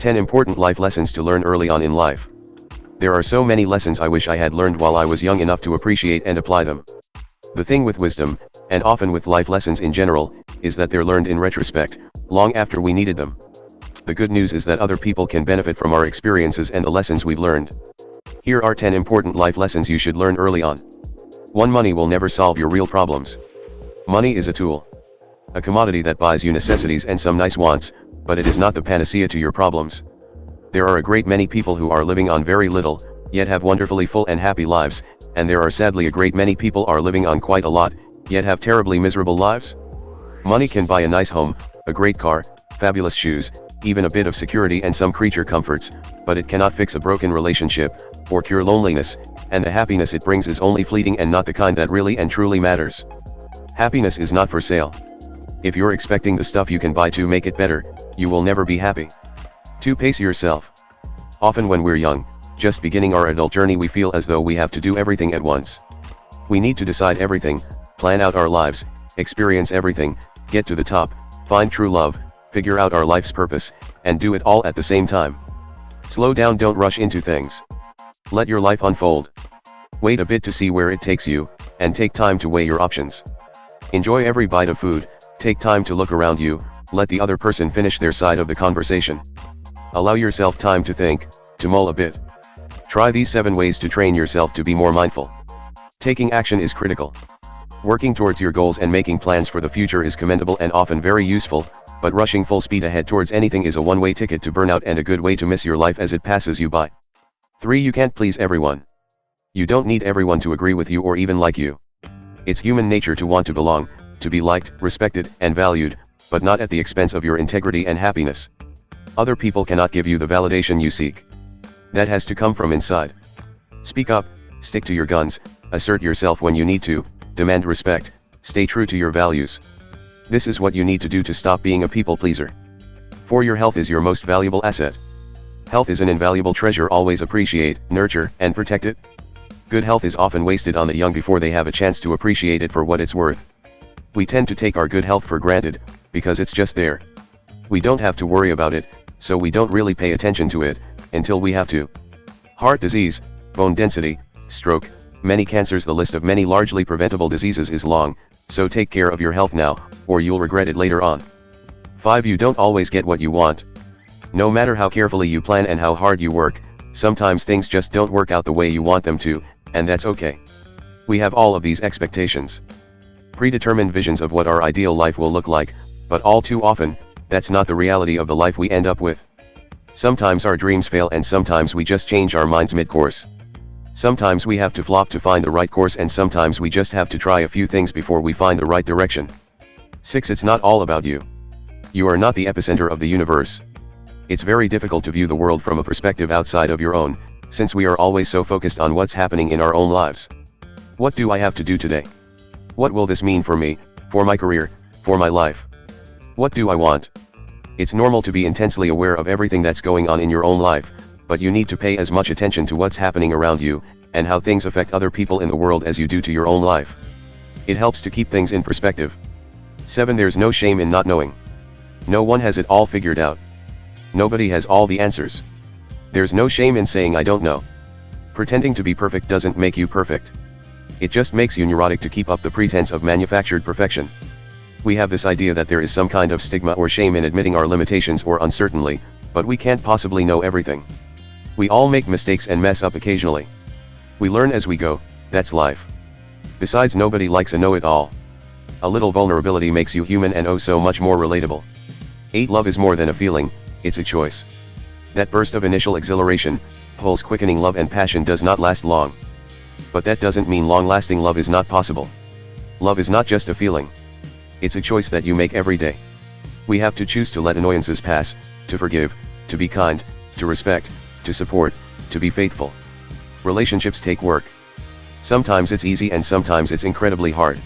10 important life lessons to learn early on in life. There are so many lessons I wish I had learned while I was young enough to appreciate and apply them. The thing with wisdom, and often with life lessons in general, is that they're learned in retrospect, long after we needed them. The good news is that other people can benefit from our experiences and the lessons we've learned. Here are 10 important life lessons you should learn early on. 1. Money will never solve your real problems. Money is a tool. A commodity that buys you necessities and some nice wants, but it is not the panacea to your problems. There are a great many people who are living on very little, yet have wonderfully full and happy lives, and there are sadly a great many people are living on quite a lot, yet have terribly miserable lives. Money can buy a nice home, a great car, fabulous shoes, even a bit of security and some creature comforts, but it cannot fix a broken relationship, or cure loneliness, and the happiness it brings is only fleeting and not the kind that really and truly matters. Happiness is not for sale. If you're expecting the stuff you can buy to make it better, you will never be happy. 2. Pace yourself. Often when we're young, just beginning our adult journey, we feel as though we have to do everything at once. We need to decide everything, plan out our lives, experience everything, get to the top, find true love, figure out our life's purpose, and do it all at the same time. Slow down, don't rush into things. Let your life unfold. Wait a bit to see where it takes you, and take time to weigh your options. Enjoy every bite of food, take time to look around you, let the other person finish their side of the conversation. Allow yourself time to think, to mull a bit. Try these 7 ways to train yourself to be more mindful. Taking action is critical. Working towards your goals and making plans for the future is commendable and often very useful, but rushing full speed ahead towards anything is a one-way ticket to burnout and a good way to miss your life as it passes you by. 3. You can't please everyone. You don't need everyone to agree with you or even like you. It's human nature to want to belong, to be liked, respected, and valued, but not at the expense of your integrity and happiness. Other people cannot give you the validation you seek. That has to come from inside. Speak up, stick to your guns, assert yourself when you need to, demand respect, stay true to your values. This is what you need to do to stop being a people pleaser. 4. Your health is your most valuable asset. Health is an invaluable treasure. Always appreciate, nurture, and protect it. Good health is often wasted on the young before they have a chance to appreciate it for what it's worth. We tend to take our good health for granted, because it's just there. We don't have to worry about it, so we don't really pay attention to it, until we have to. Heart disease, bone density, stroke, many cancers. The list of many largely preventable diseases is long, so take care of your health now, or you'll regret it later on. 5. You don't always get what you want. No matter how carefully you plan and how hard you work, sometimes things just don't work out the way you want them to, and that's okay. We have all of these expectations. Predetermined visions of what our ideal life will look like, but all too often, that's not the reality of the life we end up with. Sometimes our dreams fail and sometimes we just change our minds mid-course. Sometimes we have to flop to find the right course and sometimes we just have to try a few things before we find the right direction. 6. It's not all about you. You are not the epicenter of the universe. It's very difficult to view the world from a perspective outside of your own, since we are always so focused on what's happening in our own lives. What do I have to do today? What will this mean for me, for my career, for my life? What do I want? It's normal to be intensely aware of everything that's going on in your own life, but you need to pay as much attention to what's happening around you, and how things affect other people in the world as you do to your own life. It helps to keep things in perspective. 7. There's no shame in not knowing. No one has it all figured out. Nobody has all the answers. There's no shame in saying I don't know. Pretending to be perfect doesn't make you perfect. It just makes you neurotic to keep up the pretense of manufactured perfection. We have this idea that there is some kind of stigma or shame in admitting our limitations or uncertainty, but we can't possibly know everything. We all make mistakes and mess up occasionally. We learn as we go, that's life. Besides, nobody likes a know-it-all. A little vulnerability makes you human and oh so much more relatable. 8. Love is more than a feeling, it's a choice. That burst of initial exhilaration, pulse-quickening love and passion does not last long. But that doesn't mean long-lasting love is not possible. Love is not just a feeling. It's a choice that you make every day. We have to choose to let annoyances pass, to forgive, to be kind, to respect, to support, to be faithful. Relationships take work. Sometimes it's easy and sometimes it's incredibly hard.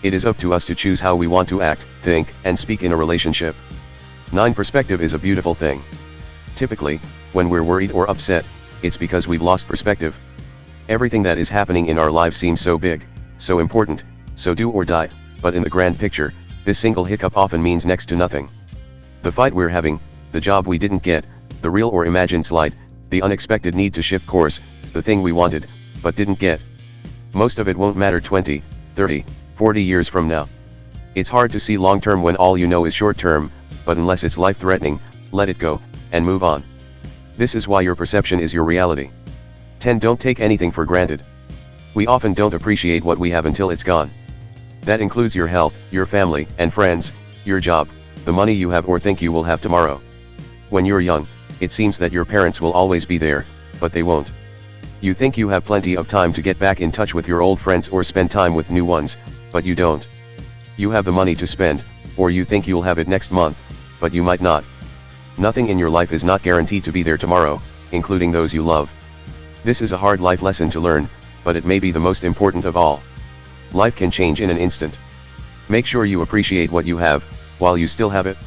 It is up to us to choose how we want to act, think, and speak in a relationship. 9. Perspective is a beautiful thing. Typically, when we're worried or upset, it's because we've lost perspective. Everything that is happening in our lives seems so big, so important, so do or die, but in the grand picture, this single hiccup often means next to nothing. The fight we're having, the job we didn't get, the real or imagined slight, the unexpected need to shift course, the thing we wanted, but didn't get. Most of it won't matter 20, 30, 40 years from now. It's hard to see long term when all you know is short term, but unless it's life threatening, let it go, and move on. This is why your perception is your reality. 10. Don't take anything for granted. We often don't appreciate what we have until it's gone. That includes your health, your family and friends, your job, the money you have or think you will have tomorrow. When you're young, it seems that your parents will always be there, but they won't. You think you have plenty of time to get back in touch with your old friends or spend time with new ones, but you don't. You have the money to spend, or you think you'll have it next month, but you might not. Nothing in your life is not guaranteed to be there tomorrow, including those you love. This is a hard life lesson to learn, but it may be the most important of all. Life can change in an instant. Make sure you appreciate what you have, while you still have it.